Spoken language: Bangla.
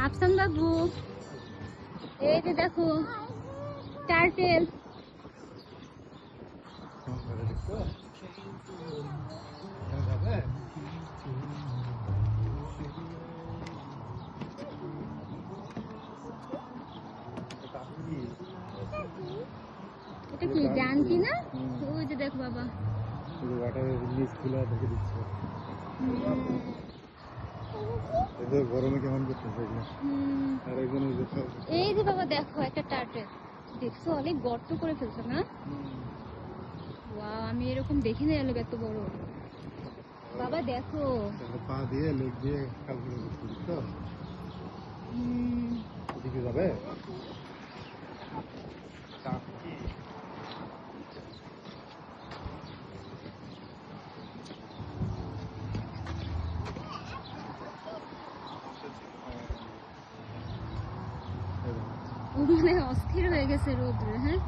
আফসান বাবু, এই যে দেখো টার্টেল। এটা কি ডান্টি না? ওই যে দেখো বাবা, গরমে কেমন করতেছে। এই যে বাবা দেখো একটা টার্টেল দেখছো, অনেক গর্ত করে ফেলছো না? ওয়াও, আমি এরকম দেখি না এলো এত বড়। বাবা দেখো, পা দিয়ে লেগ দিয়ে কাল করে বুঝছো এদিকে যাবে। ও মানে অস্থির হয়ে গেছে রোদ্রে। হ্যাঁ